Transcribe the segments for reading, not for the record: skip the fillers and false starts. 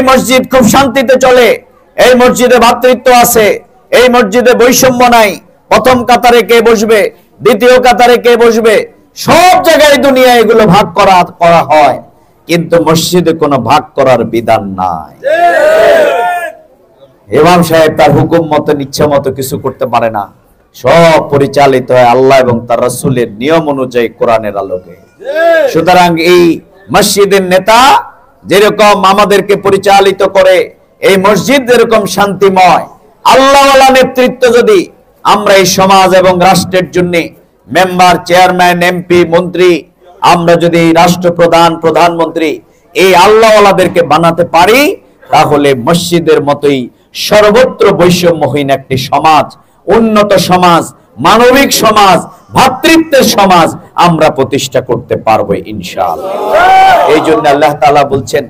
মসজিদ খুব শান্তিতে চলে, এই মসজিদে ভ্রাতৃত্ব আছে, এই মসজিদে বৈষম্য নাই, প্রথম কাতারে কে বসবে, দ্বিতীয় কাতারে কে বসবে, সব জায়গায় দুনিয়া এগুলো ভাগ করা হয়, কিন্তু মসজিদে কোনো ভাগ করার বিধান নাই। ইমাম সাহেব তার হুকুম মতো ইচ্ছা মতো কিছু করতে পারে না, সব পরিচালিত হয় আল্লাহ এবং তার রাসূলের নিয়ম অনুযায়ী, কোরআনের আলোকে। সুতরাং এই মসজিদের নেতা যেরকম আমাদেরকে পরিচালিত করে, এই মসজিদ যেরকম শান্তিময়, আল্লাহওয়ালা নেতৃত্ব যদি আমরা এই সমাজ এবং রাষ্ট্রের জন্য মেম্বার, চেয়ারম্যান, এমপি, মন্ত্রী, আমরা যদি রাষ্ট্রপ্রধান, প্রধানমন্ত্রী এই আল্লাহওয়ালাদেরকে বানাতে পারি, তাহলে মসজিদের মতোই সর্বত্র বৈষম্যহীন একটি সমাজ, উন্নত সমাজ, মানবিক সমাজ, ভ্রাতৃত্বের সমাজ আমরা প্রতিষ্ঠা করতে পারবো ইনশাআল্লাহ। এই জন্য আল্লাহ তাআলা বলছেন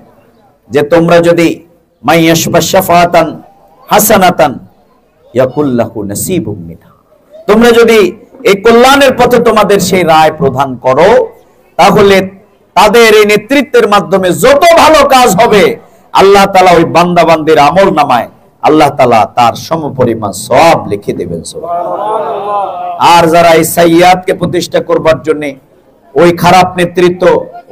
যে তোমরা যদি মাইয়াশফা শাফাআতান হাসানাতান ইয়াকুল লাহু নাসিবুম মিনহা, তোমরা যদি এই কল্যাণের পথে তোমাদের সেই রায় প্রদান করো, তাহলে তাদের এই নেতৃত্বের মাধ্যমে যত ভালো কাজ হবে আল্লাহ তাআলা ওই বান্দা বান্দির আমল নামায় আল্লাহ তাআলা তার সমপরিমাণ সওয়াব লিখে দেবেন। সুবহানাল্লাহ। আর যারা এই সাইয়াদকে প্রতিষ্ঠা করবার জন্য ওই খারাপ নেতৃত্ব,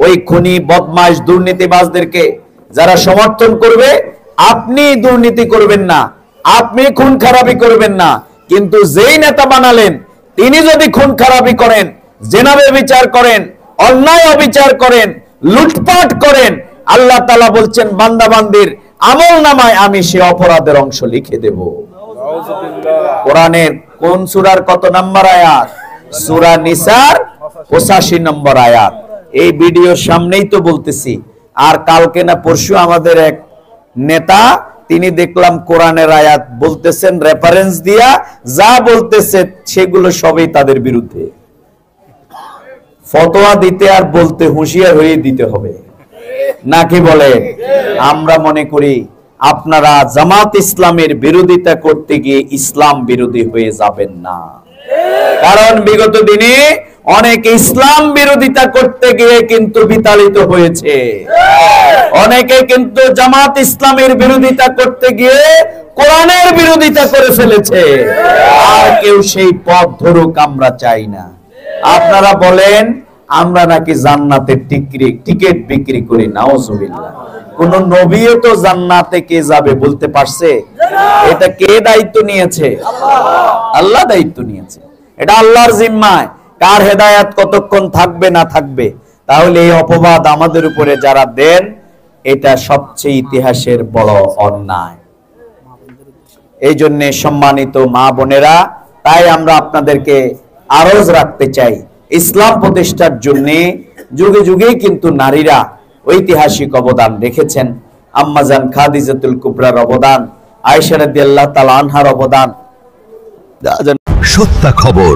ওই খুনি, বদমাশ, দুর্নীতিবাজদেরকে যারা সমর্থন করবে, আপনি দুর্নীতি করবেন না, আপনি খুন খারাপি করবেন না, কিন্তু যেই নেতা বানালেন তিনি যদি খুন খারাপি করেন, জেনাবে বিচার করেন, অন্যায় অবিচার করেন, লুটপাট করেন, আল্লাহ তাআলা বলছেন বান্দা বান্দির আমল নামায় আমি সে অপরাধের অংশ লিখে দেব। কোরআনের কোন সূরার কত নম্বর আয়াত? সূরা নিসার 85 নম্বর আয়াত। এই ভিডিওর সামনেই তো বলতেছি। আর কালকে না পরশু আমাদের এক নেতা, তিনি দেখলাম কোরআনের আয়াত বলতেছেন রেফারেন্স দিয়া, যা বলতেছে সেগুলো সবই তাদের বিরুদ্ধে। ফতোয়া দিতে আর বলতে হুঁশিয়ার হয়ে দিতে হবে নাকি বলে? আমরা মনে করি আপনারা জামাত ইসলামের বিরোধিতা করতে গিয়ে ইসলাম বিরোধী হয়ে যাবেন না, কারণ বিগত দিনে অনেকে ইসলাম বিরোধিতা করতে গিয়ে কিন্তু বিতাড়িত হয়েছে, অনেকে কিন্তু জামাত ইসলামের বিরোধিতা করতে গিয়ে কোরআনের বিরোধিতা করে ফেলেছে। আর কেউ সেই পথ ধরুক আমরা চাই না। আপনারা বলেন আমরা নাকি জান্নাতের টিকিট বিক্রি করি, নাউজুবিল্লাহ। কোন নবীও তো জান্নাতে কে যাবে বলতে পারছে? এটা কে দায়িত্ব নিয়েছে? আল্লাহ দায়িত্ব নিয়েছে, এটা আল্লাহর জিম্মায়। কার হেদায়েত কতক্ষণ থাকবে না থাকবে, তাহলে এই অপবাদ আমাদের উপরে যারা দেন, এটা সবচেয়ে ইতিহাসের বড় অন্যায়। এই জন্য সম্মানিত মা বোনেরা, তাই আমরা আপনাদেরকে আরজ রাখতে চাই, ইসলাম প্রতিষ্ঠার জন্য যুগে যুগেই কিন্তু নারীরা ঐতিহাসিক অবদান রেখেছেন। আম্মাজান খাদিজাতুল কুবরার অবদান, আয়েশা রাদিয়াল্লাহু তাআলা আনহার অবদান। সত্য খবর।